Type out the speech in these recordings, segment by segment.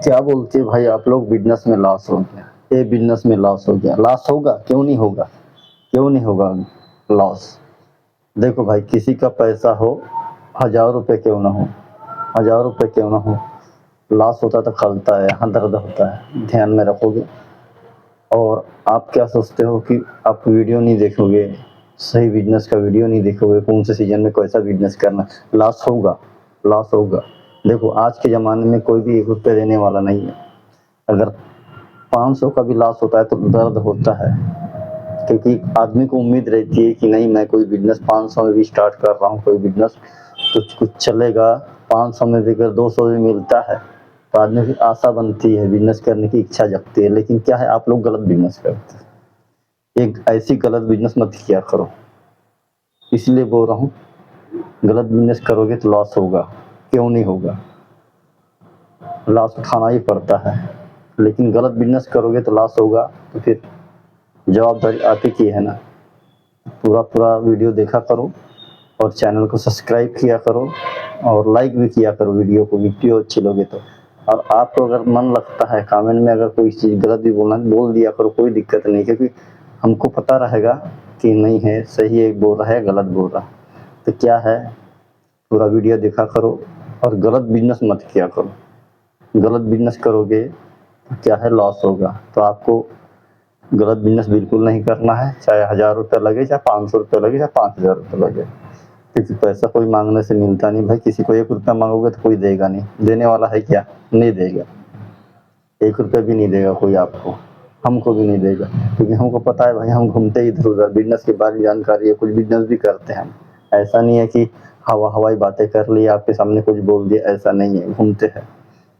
क्या बोलते हैं भाई आप लोग, बिजनेस में लॉस हो गया, ये बिजनेस में लॉस हो गया। लॉस होगा, क्यों नहीं होगा, क्यों नहीं होगा लॉस। देखो भाई, किसी का पैसा हो 1000 रुपये क्यों ना हो, 1000 रुपये क्यों ना हो, लॉस होता तो खलता है, यहाँ दर्द होता है, ध्यान में रखोगे। और आप क्या सोचते हो कि आप वीडियो नहीं देखोगे, सही बिजनेस का वीडियो नहीं देखोगे, कौन से सीजन में कैसा बिजनेस करना, लॉस होगा, लॉस होगा। देखो आज के ज़माने में कोई भी 1 रुपया देने वाला नहीं है। अगर 500 का भी लॉस होता है तो दर्द होता है, क्योंकि आदमी को उम्मीद रहती है कि नहीं मैं कोई बिजनेस 500 में भी स्टार्ट कर रहा हूँ, कोई बिजनेस तो कुछ चलेगा, 500 में भी अगर 200 भी मिलता है तो आदमी की आशा बनती है, बिजनेस करने की इच्छा जगती है। लेकिन क्या है, आप लोग गलत बिजनेस करते हैं। एक ऐसी गलत बिजनेस मत किया करो, इसलिए बोल रहा हूँ, गलत बिजनेस करोगे तो लॉस होगा, क्यों नहीं होगा, लॉस उठाना ही पड़ता है। लेकिन गलत बिजनेस करोगे तो लॉस होगा, तो फिर जवाबदारी आप ही की है ना। पूरा पूरा वीडियो देखा करो और चैनल को सब्सक्राइब किया करो और लाइक भी किया करो वीडियो को, वीडियो अच्छी लगे तो। और आपको अगर मन लगता है कमेंट में अगर कोई चीज़ गलत भी बोलना बोल दिया करो, कोई दिक्कत नहीं, क्योंकि हमको पता रहेगा कि नहीं है सही है बोल रहा है, गलत बोल रहा। तो क्या है, पूरा वीडियो देखा करो और गलत बिजनेस मत किया करो। गलत बिजनेस करोगे तो क्या है, लॉस होगा। तो आपको गलत बिजनेस बिल्कुल नहीं करना है, चाहे 1000 रुपया लगे, चाहे 500 रुपया लगे, चाहे 5000 रुपया लगे। क्योंकि पैसा कोई मांगने से मिलता नहीं भाई, किसी को 1 रुपया मांगोगे तो कोई देगा नहीं, देने वाला है क्या, नहीं देगा। 1 रुपया भी नहीं देगा कोई आपको, हमको भी नहीं देगा, क्योंकि हमको पता है भाई, हम घूमते इधर उधर, बिजनेस के बारे में जानकारी है, कुछ बिजनेस भी करते हैं हम। ऐसा नहीं है कि हवाई बातें कर ली, आपके सामने कुछ बोल दिया, ऐसा नहीं है, घूमते हैं।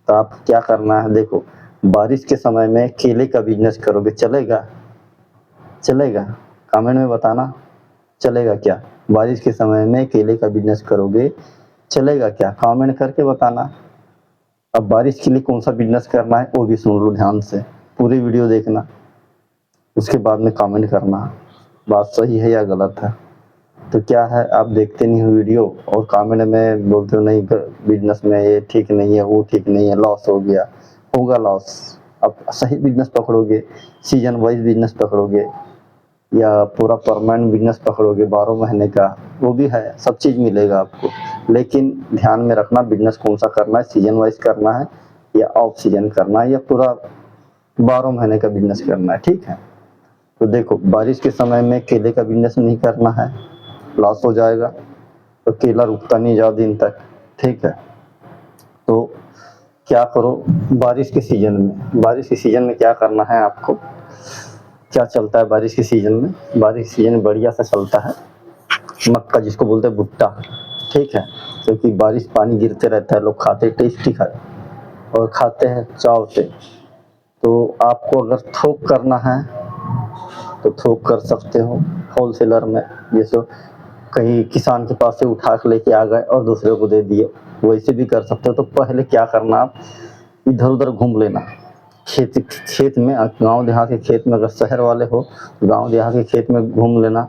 तो आप क्या करना है, देखो बारिश के समय में केले का बिजनेस करोगे, चलेगा, चलेगा, कमेंट में बताना, चलेगा क्या। बारिश के समय में केले का बिजनेस करोगे, चलेगा क्या, कमेंट करके बताना। अब बारिश के लिए कौन सा बिजनेस करना है वो भी सुन लो ध्यान से, पूरी वीडियो देखना, उसके बाद में कमेंट करना बात सही है या गलत है। तो क्या है, आप देखते नहीं हो वीडियो और कमेंट में बोलते हो नहीं बिजनेस में ये ठीक नहीं है, वो ठीक नहीं है, लॉस हो गया, होगा लॉस। अब सही बिजनेस पकड़ोगे, सीजन वाइज बिजनेस पकड़ोगे या पूरा परमानेंट बिजनेस पकड़ोगे 12 महीने का, वो भी है, सब चीज़ मिलेगा आपको। लेकिन ध्यान में रखना बिजनेस कौन सा करना है, सीजन वाइज करना है या ऑफ सीजन करना है या पूरा 12 महीने का बिजनेस करना है, ठीक है। तो देखो बारिश के समय में केले का बिजनेस नहीं करना है, लॉस हो जाएगा, तो केला रुकता नहीं ज़्यादा दिन तक, ठीक है। तो क्या करो, बारिश के सीजन में, बारिश के सीजन में क्या करना है आपको, क्या चलता है बारिश के सीजन में, बारिश के सीजन में बढ़िया सा चलता है मक्का, जिसको बोलते हैं भुट्टा, ठीक है। क्योंकि बारिश पानी गिरते रहता है, लोग खाते टेस्टी खाते और खाते हैं चाव से। तो आपको अगर थोक करना है तो थोक कर सकते हो होलसेलर में, जैसे कहीं किसान के पास से उठा के लेके आ गए और दूसरे को दे दिए, वैसे भी कर सकते हो। तो पहले क्या करना, आप इधर उधर घूम लेना, खेत में, गांव देहात के खेत में, अगर शहर वाले हो तो गांव देहात के खेत में घूम लेना,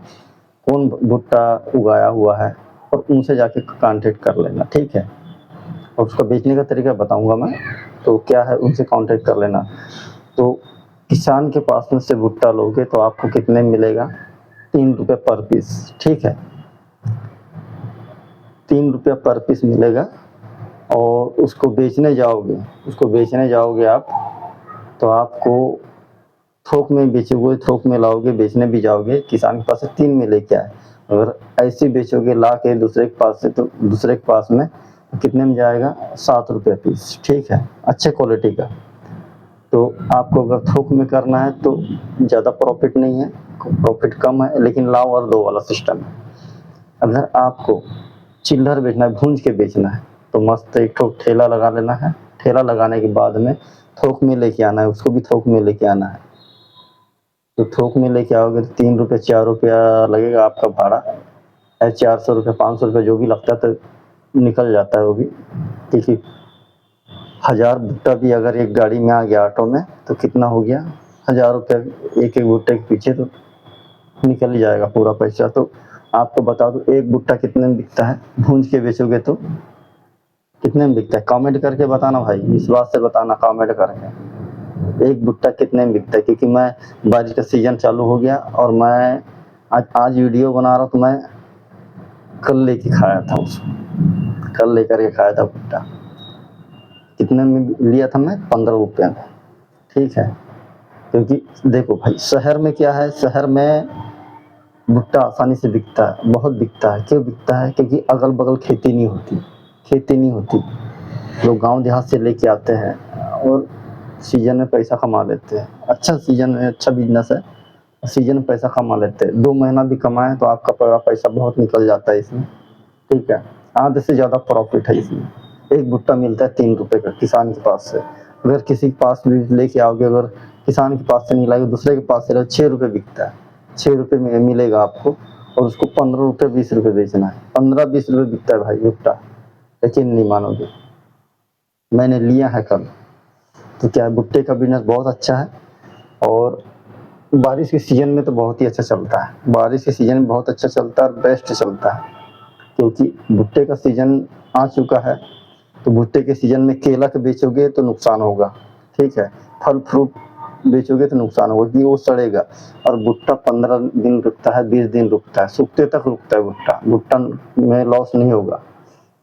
कौन भुट्टा उगाया हुआ है, और उनसे जाके कांटेक्ट कर लेना, ठीक है। और उसका बेचने का तरीका बताऊंगा मैं, तो क्या है, उनसे कांटेक्ट कर लेना। तो किसान के पास में से भुट्टा लोगे तो आपको कितने मिलेगा, 3 रुपये पर पीस, ठीक है, 3 रुपया पर पीस मिलेगा। और उसको बेचने जाओगे, उसको बेचने जाओगे आप, तो आपको थोक में बेचोगे, थोक में लाओगे, बेचने भी जाओगे, किसान के पास से 3 में लेके आए। अगर ऐसे बेचोगे ला के दूसरे के पास से, तो दूसरे के पास में कितने में जाएगा, 7 रुपये पीस, ठीक है, अच्छे क्वालिटी का। तो आपको अगर थोक में करना है तो ज़्यादा प्रॉफिट नहीं है, प्रॉफिट कम है, लेकिन लाओ और दो वाला सिस्टम है। अगर आपको चिल्लर बेचना है, भूंज के बेचना है, तो मस्त एक ठो ठेला लगा लेना है, ठेला लगाने के बाद में थोक में लेके आना है, उसको भी थोक में लेके आना है। तो थोक में लेके आओगे तो 3 रुपये 4 रुपया लगेगा आपका भाड़ा, 400 रुपये 500 रुपये जो भी लगता है, तो निकल जाता है वो भी, क्योंकि 1000 भुट्टा भी अगर एक गाड़ी में आ गया ऑटो में तो कितना हो गया, 1000 रुपये एक एक भुट्टे के पीछे, तो निकल ही जाएगा पूरा पैसा। तो आपको बता दूं एक भुट्टा कितने में बिकता है, भूंज के बेचोगे तो कितने में बिकता है? कमेंट करके बताना भाई, इस बात से बताना कमेंट करके, एक भुट्टा कितने में बिकता है? क्योंकि मैं बारिश का सीजन चालू हो गया और मैं आज वीडियो बना रहा हूँ, तो मैं कल लेके खाया था उसको, कल लेकर के खाया था भुट्टा। कितने में लिया था मैं? 15 रुपये में। ठीक है, क्योंकि देखो भाई शहर में क्या है, शहर में भुट्टा आसानी से बिकता है, बहुत बिकता है। क्यों बिकता है? क्योंकि अगल बगल खेती नहीं होती, खेती नहीं होती। लोग गांव देहात से लेके आते हैं और सीजन में पैसा कमा लेते हैं। अच्छा सीजन है, अच्छा बिजनेस है, सीजन में पैसा कमा लेते हैं। 2 महीना भी कमाएं तो आपका पूरा पैसा बहुत निकल जाता है इसमें। ठीक है, आधे से ज़्यादा प्रॉफिट है इसमें। एक भुट्टा मिलता है 3 रुपये का किसान के पास से। अगर किसी के पास भी लेके आओगे, अगर किसान के पास से नहीं लाएगे, दूसरे के पास से लाओगे, 6 रुपये बिकता है। 6 रुपये में मिलेगा आपको और उसको 15 रुपये 20 रुपये बेचना है। 15-20 रुपये बिकता है भाई भुट्टा, यकीन नहीं मानोगे। मैंने लिया है कल। तो क्या है, भुट्टे का बिजनेस बहुत अच्छा है और बारिश के सीजन में तो बहुत ही अच्छा चलता है। बारिश के सीजन में बहुत अच्छा चलता है और बेस्ट चलता है, क्योंकि भुट्टे का सीजन आ चुका है। तो भुट्टे के सीजन में केला के बेचोगे तो नुकसान होगा, ठीक है, फल फ्रूट बेचोगे तो नुकसान होगा कि वो सड़ेगा। और भुट्टा 15 दिन रुकता है, 20 दिन रुकता है, सूखते तक रुकता है भुट्टा। भुट्टा में लॉस नहीं होगा।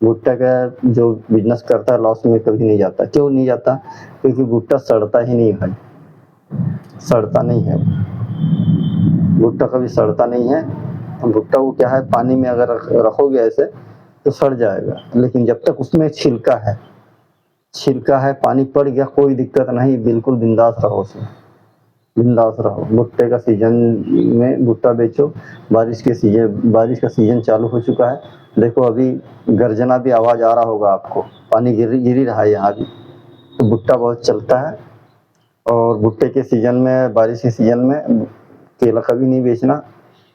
भुट्टा का जो बिजनेस करता है लॉस में कभी नहीं जाता। क्यों नहीं जाता? क्योंकि भुट्टा सड़ता ही नहीं भाई, सड़ता नहीं है भुट्टा, कभी सड़ता नहीं है। भुट्टा को क्या है, पानी में अगर रखोगे ऐसे तो सड़ जाएगा, लेकिन जब तक उसमें छिलका है, छिलका है, पानी पड़ गया, कोई दिक्कत नहीं, बिल्कुल बिंदास रहो उसमें, बिंदास रहो। भुट्टे का सीजन में भुट्टा बेचो। बारिश का सीजन चालू हो चुका है। देखो अभी गर्जना भी आवाज़ आ रहा होगा आपको, पानी गिर ही रहा है यहाँ भी। तो भुट्टा बहुत चलता है। और भुट्टे के सीजन में, बारिश के सीजन में केला कभी नहीं बेचना,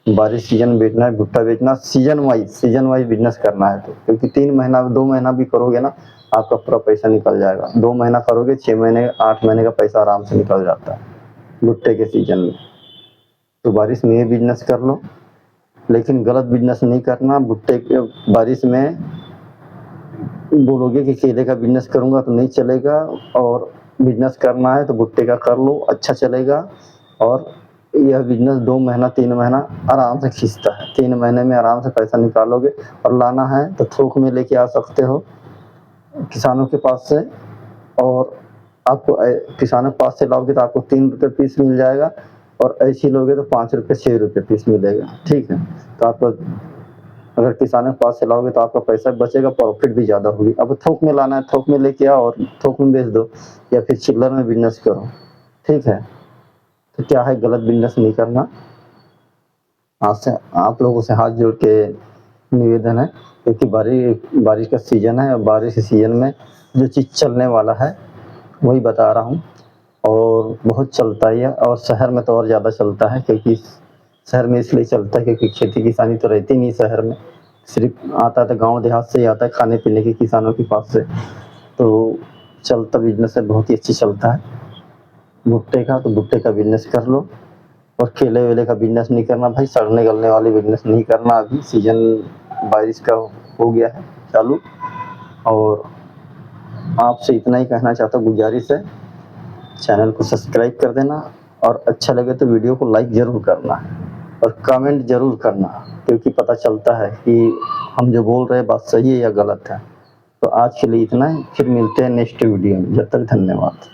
बारिश सीजन में बेचना है। भुट्टा बेचना सीजन वाइज बिजनेस करना है। तो क्योंकि 3 महीना 2 महीना भी करोगे ना, आपका पूरा पैसा निकल जाएगा। 2 महीना करोगे, 6 महीने 8 महीने का पैसा आराम से निकल जाता है भुट्टे के सीजन में। तो बारिश में ये बिजनेस कर लो, लेकिन गलत बिजनेस नहीं करना। भुट्टे के बारिश में बोलोगे कि केले का बिजनेस करूंगा तो नहीं चलेगा, और बिजनेस करना है तो भुट्टे का कर लो, अच्छा चलेगा। और यह बिजनेस 2 महीना 3 महीना आराम से खींचता है। 3 महीने में आराम से पैसा निकालोगे। और लाना है तो थोक में लेके आ सकते हो किसानों के पास से, और आपको किसानों के पास से लाओगे तो आपको 3 रुपये पीस मिल जाएगा, और ऐसी लोगे तो 5 रुपये 6 रुपये पीस मिलेगा। ठीक है, तो आपको अगर किसानों के पास से लाओगे तो आपका पैसा बचेगा, प्रॉफिट भी ज़्यादा होगी। अब थोक में लाना है, थोक में लेके आओ और थोक में बेच दो, या फिर चिल्लर में बिजनेस करो। ठीक है, तो क्या है, गलत बिजनेस नहीं करना। आपसे, आप लोगों से हाथ जोड़ के निवेदन है, क्योंकि बारिश का सीजन है और बारिश के सीजन में जो चीज़ चलने वाला है वही बता रहा हूँ। और बहुत चलता ही है, और शहर में तो और ज़्यादा चलता है, क्योंकि शहर में इसलिए चलता है क्योंकि खेती किसानी तो रहती नहीं शहर में, सिर्फ आता तो गांव देहात से ही आता है, खाने पीने के किसानों के पास से। तो चलता बिजनेस है, बहुत ही अच्छी चलता है भुट्टे का। तो भुट्टे का बिजनेस कर लो, और केले वेले का बिजनेस नहीं करना भाई, सड़ने गलने वाले बिजनेस नहीं करना। अभी सीजन बारिश का हो गया है चालू। और आपसे इतना ही कहना चाहता हूँ, गुजारिश है, चैनल को सब्सक्राइब कर देना, और अच्छा लगे तो वीडियो को लाइक ज़रूर करना और कमेंट ज़रूर करना, क्योंकि पता चलता है कि हम जो बोल रहे हैं बात सही है या गलत है। तो आज के लिए इतना ही, फिर मिलते हैं नेक्स्ट वीडियो में। जब तक धन्यवाद।